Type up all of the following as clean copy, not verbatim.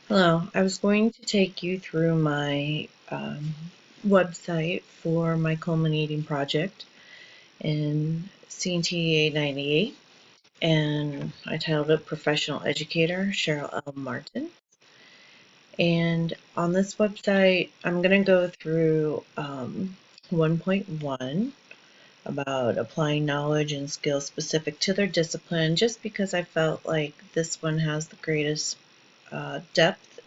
Hello, I was going to take you through my website for my culminating project in CNTA 98, and I titled it Professional Educator Cheryl L. Martin. And on this website, I'm going to go through 1.1 about applying knowledge and skills specific to their discipline, just because I felt like this one has the greatest depth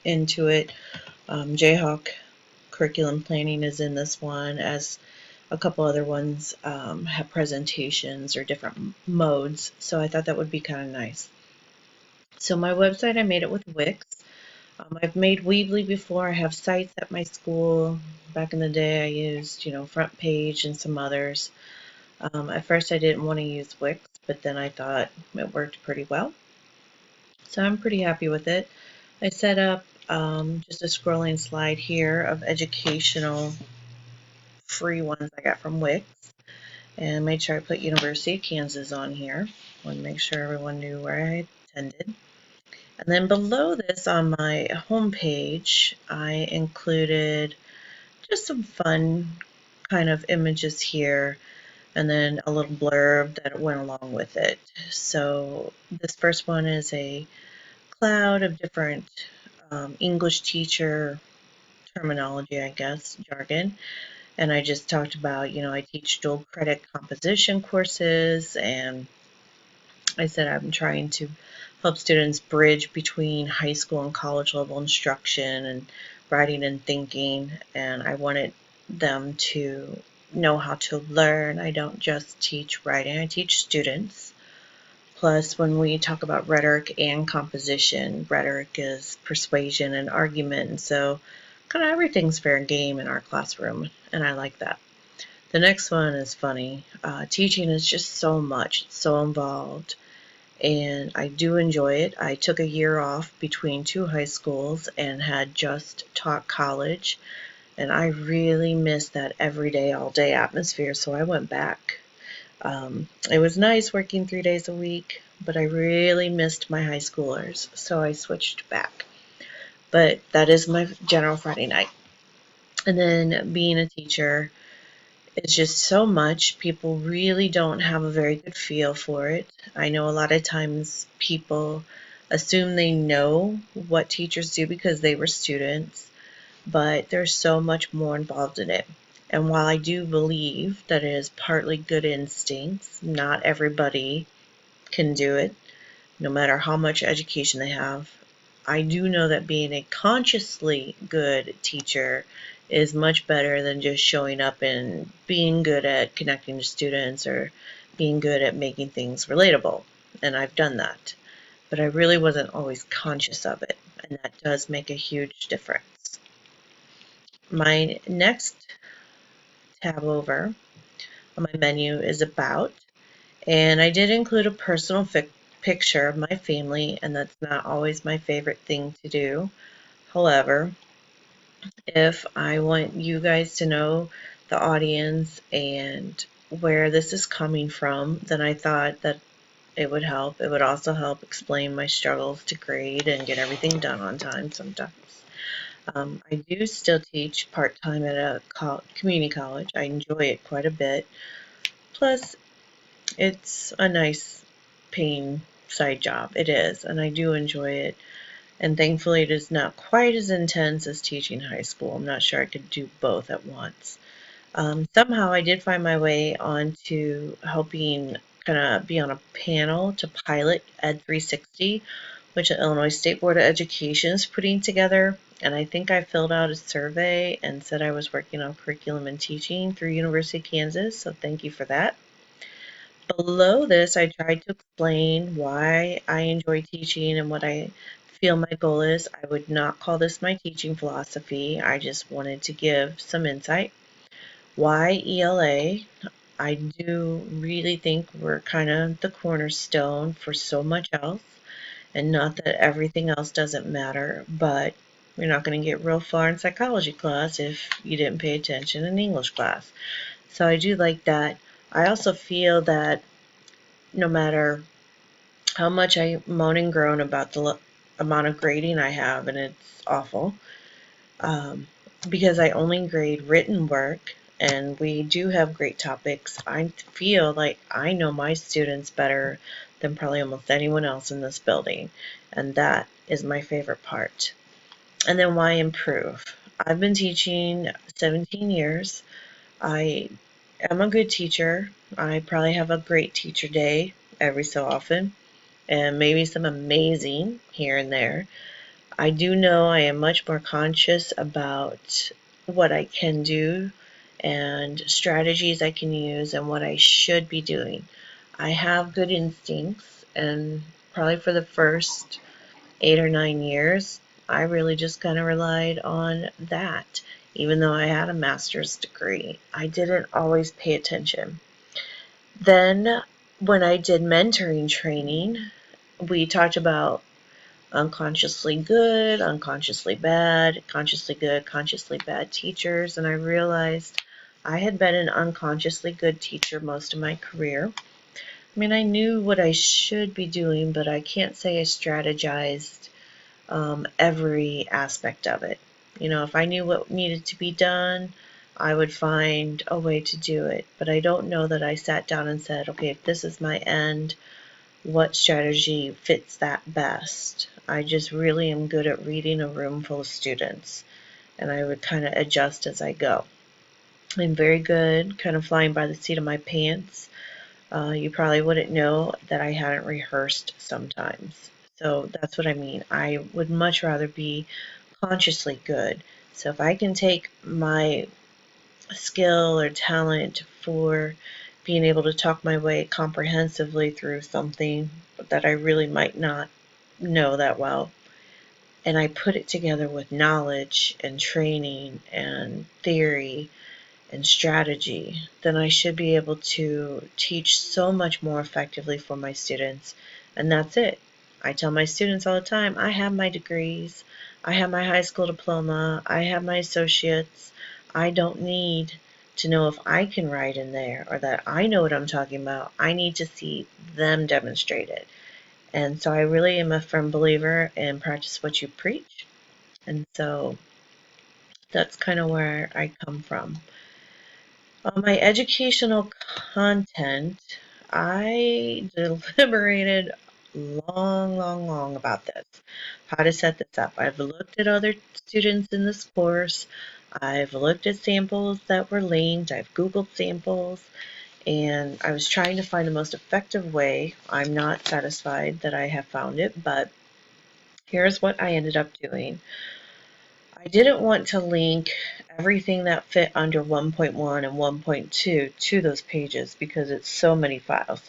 into it. Jayhawk curriculum planning is in this one, as a couple other ones have presentations or different modes. So I thought that would be kind of nice. So my website, I made it with Wix. I've made Weebly before. I have sites at my school. Back in the day, I used, Front Page and some others. At first, I didn't want to use Wix, but then I thought it worked pretty well. So I'm pretty happy with it. I set up just a scrolling slide here of educational free ones I got from Wix, and made sure I put University of Kansas on here. Want to make sure everyone knew where I attended. And then below this on my home page, I included just some fun kind of images here, and then a little blurb that went along with it. So this first one is a cloud of different English teacher terminology, I guess, jargon. And I just talked about, I teach dual credit composition courses, and I said I'm trying to help students bridge between high school and college level instruction and writing and thinking, and I wanted them to know how to learn. I don't just teach writing, I teach students. Plus, when we talk about rhetoric and composition, rhetoric is persuasion and argument, and so kind of everything's fair game in our classroom, and I like that. The next one is funny. Teaching is just so much, it's so involved, and I do enjoy it. I took a year off between two high schools and had just taught college, and I really missed that everyday, all day atmosphere, so I went back. It was nice working 3 days a week, but I really missed my high schoolers, so I switched back. But that is my general Friday night. And then being a teacher is just so much. People really don't have a very good feel for it. I know a lot of times people assume they know what teachers do because they were students, but there's so much more involved in it. And while I do believe that it is partly good instincts, not everybody can do it, no matter how much education they have. I do know that being a consciously good teacher is much better than just showing up and being good at connecting to students or being good at making things relatable. And I've done that. But I really wasn't always conscious of it, and that does make a huge difference. My next tab over on my menu is About, and I did include a personal picture of my family, and that's not always my favorite thing to do. However, if I want you guys to know the audience and where this is coming from, then I thought that it would help. It would also help explain my struggles to grade and get everything done on time sometimes. I do still teach part-time at a community college. I enjoy it quite a bit. Plus, it's a nice paying side job. It is, and I do enjoy it. And thankfully, it is not quite as intense as teaching high school. I'm not sure I could do both at once. Somehow, I did find my way onto helping kind of be on a panel to pilot Ed 360, which the Illinois State Board of Education is putting together. And I think I filled out a survey and said I was working on curriculum and teaching through University of Kansas. So thank you for that. Below this, I tried to explain why I enjoy teaching and what I feel my goal is. I would not call this my teaching philosophy. I just wanted to give some insight. Why ELA? I do really think we're kind of the cornerstone for so much else, and not that everything else doesn't matter, but you're not going to get real far in psychology class if you didn't pay attention in English class. So I do like that. I also feel that no matter how much I moan and groan about the amount of grading I have, and it's awful. Um, because I only grade written work, and we do have great topics. I feel like I know my students better than probably almost anyone else in this building, and that is my favorite part. And then why improve? I've been teaching 17 years. I am a good teacher. I probably have a great teacher day every so often, and maybe some amazing here and there. I do know I am much more conscious about what I can do and strategies I can use and what I should be doing. I have good instincts, and probably for the first 8 or 9 years, I really just kind of relied on that. Even though I had a master's degree, I didn't always pay attention. Then, when I did mentoring training, we talked about unconsciously good, unconsciously bad, consciously good, consciously bad teachers, and I realized I had been an unconsciously good teacher most of my career. I mean, I knew what I should be doing, but I can't say I strategized every aspect of it. You know, if I knew what needed to be done, I would find a way to do it. But I don't know that I sat down and said, okay, if this is my end, what strategy fits that best? I just really am good at reading a room full of students, and I would kind of adjust as I go. I'm very good, kind of flying by the seat of my pants. You probably wouldn't know that I hadn't rehearsed sometimes. So that's what I mean. I would much rather be consciously good. So if I can take my skill or talent for being able to talk my way comprehensively through something that I really might not know that well, and I put it together with knowledge and training and theory and strategy, then I should be able to teach so much more effectively for my students. And that's it. I tell my students all the time, I have my degrees, I have my high school diploma, I have my associates. I don't need to know if I can write in there or that I know what I'm talking about. I need to see them demonstrate it. And so I really am a firm believer in practice what you preach. And so that's kind of where I come from. My educational content, I deliberated long about this, how to set this up. I've looked at other students in this course. I've looked at samples that were linked. I've Googled samples, and I was trying to find the most effective way. I'm not satisfied that I have found it, but here's what I ended up doing. I didn't want to link everything that fit under 1.1 and 1.2 to those pages because it's so many files.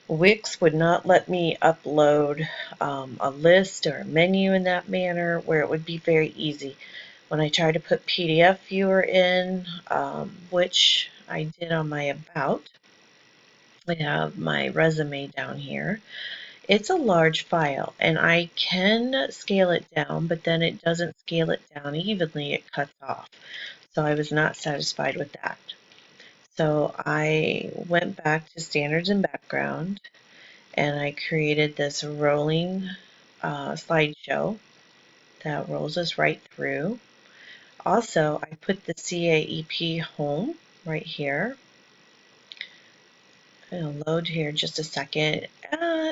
Wix would not let me upload a list or a menu in that manner where it would be very easy. When I tried to put PDF viewer in, which I did on my About, I have my resume down here. It's a large file, and I can scale it down, but then it doesn't scale it down evenly, it cuts off. So I was not satisfied with that. So I went back to standards and background, and I created this rolling slideshow that rolls us right through. Also, I put the CAEP home right here. It'll load here in just a second.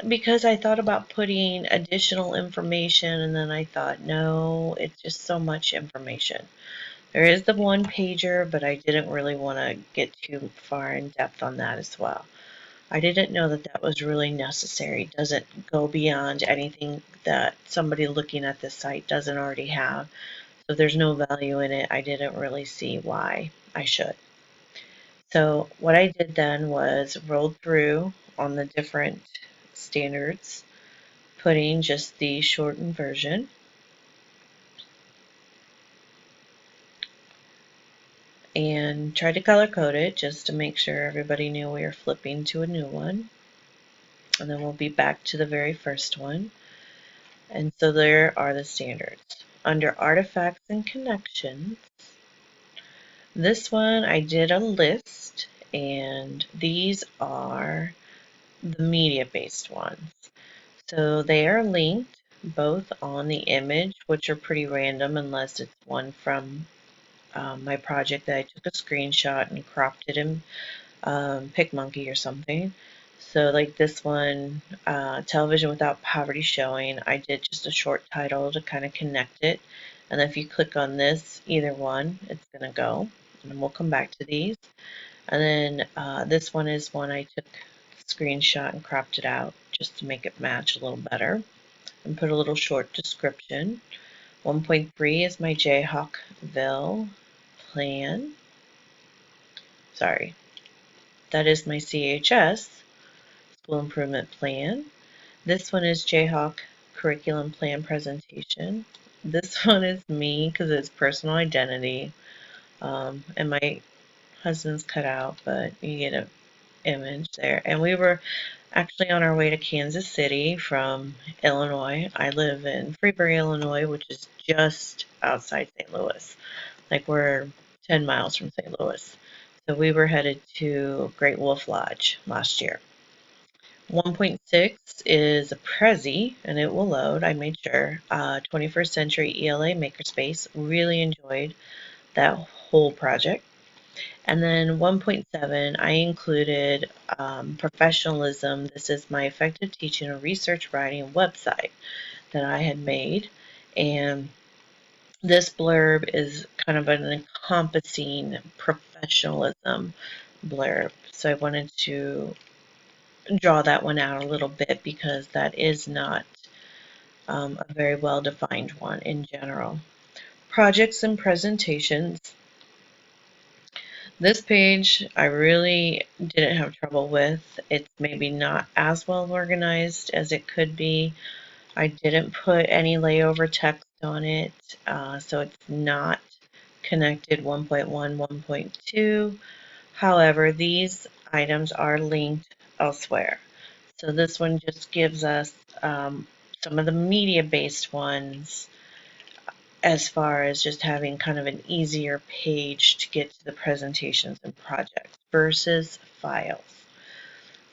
Because I thought about putting additional information, and then I thought, no, it's just so much information. There is the one pager, but I didn't really want to get too far in depth on that as well. I didn't know that that was really necessary. It doesn't go beyond anything that somebody looking at this site doesn't already have. So if there's no value in it, I didn't really see why I should. So what I did then was rolled through on the different standards, putting just the shortened version. And tried to color code it just to make sure everybody knew we were flipping to a new one. And then we'll be back to the very first one. And so there are the standards. Under artifacts and connections, this one I did a list, and these are the media-based ones. So they are linked. both on the image, which are pretty random unless it's one from my project that I took a screenshot and cropped it in PicMonkey or something. So like this one, Television Without Poverty Showing, I did just a short title to kind of connect it. And if you click on this, either one, it's going to go. And we'll come back to these. And then this one is one I took a screenshot and cropped it out just to make it match a little better and put a little short description. 1.3 is my Jayhawkville plan. Sorry, that is my CHS, School Improvement Plan. This one is Jayhawk Curriculum Plan Presentation. This one is me because it's personal identity. And my husband's cut out, but you get an image there. And we were actually on our way to Kansas City from Illinois. I live in Freebury, Illinois, which is just outside St. Louis. Like we're 10 miles from St. Louis. So we were headed to Great Wolf Lodge last year. 1.6 is a Prezi, and it will load. I made sure. 21st Century ELA Makerspace. Really enjoyed that whole project. And then 1.7, I included professionalism. This is my effective teaching and research writing website that I had made. And this blurb is kind of an encompassing professionalism blurb. So I wanted to draw that one out a little bit because that is not a very well defined one in general. Projects and presentations. This page I really didn't have trouble with. It's maybe not as well organized as it could be. I didn't put any layover text on it, so it's not connected 1.1, 1.2. However, these items are linked elsewhere. So this one just gives us some of the media-based ones as far as just having kind of an easier page to get to the presentations and projects versus files.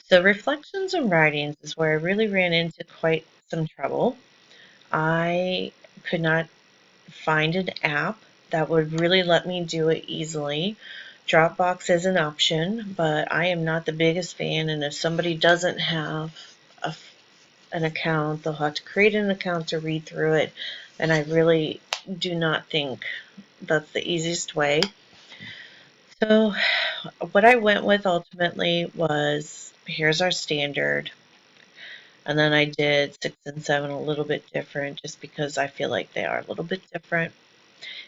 So reflections and writings is where I really ran into quite some trouble. I could not find an app that would really let me do it easily. Dropbox is an option, but I am not the biggest fan, and if somebody doesn't have an account, they'll have to create an account to read through it, and I really do not think that's the easiest way. So what I went with ultimately was, here's our standard, and then I did 6 and 7 a little bit different just because I feel like they are a little bit different.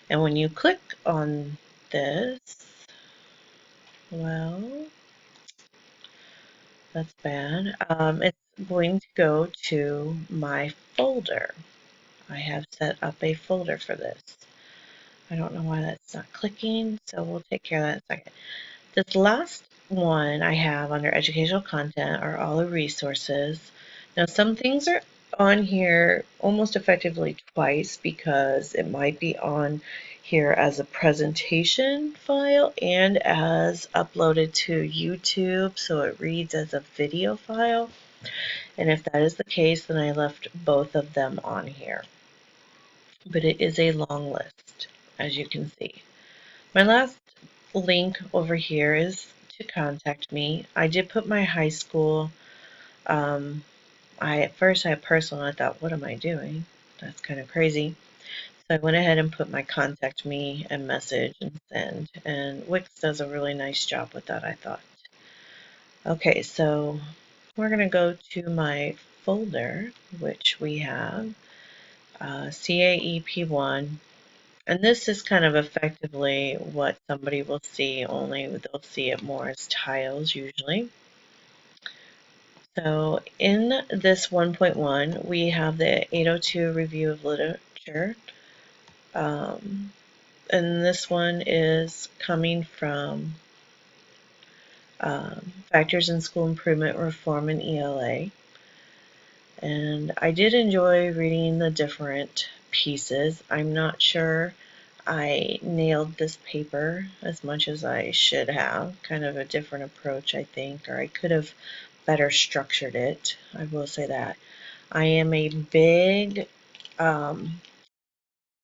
And when you click on this, well, that's bad. It's going to go to my folder. I have set up a folder for this. I don't know why that's not clicking, so we'll take care of that in a second. This last one I have under educational content are all the resources. Now some things are on here almost effectively twice because it might be on here as a presentation file and as uploaded to YouTube, so it reads as a video file. And if that is the case, then I left both of them on here. But it is a long list, as you can see. My last link over here is to contact me. I did put my high school. At first I had personal, and I thought, what am I doing? That's kind of crazy. So I went ahead and put my contact me and message and send, and Wix does a really nice job with that, I thought. Okay, so we're going to go to my folder, which we have CAEP1. And this is kind of effectively what somebody will see, only they'll see it more as tiles usually. So in this 1.1, we have the 802 review of literature. And this one is coming from Factors in School Improvement Reform in ELA. And I did enjoy reading the different pieces. I'm not sure I nailed this paper as much as I should have. Kind of a different approach, I think, or I could have better structured it. I will say that. I am a big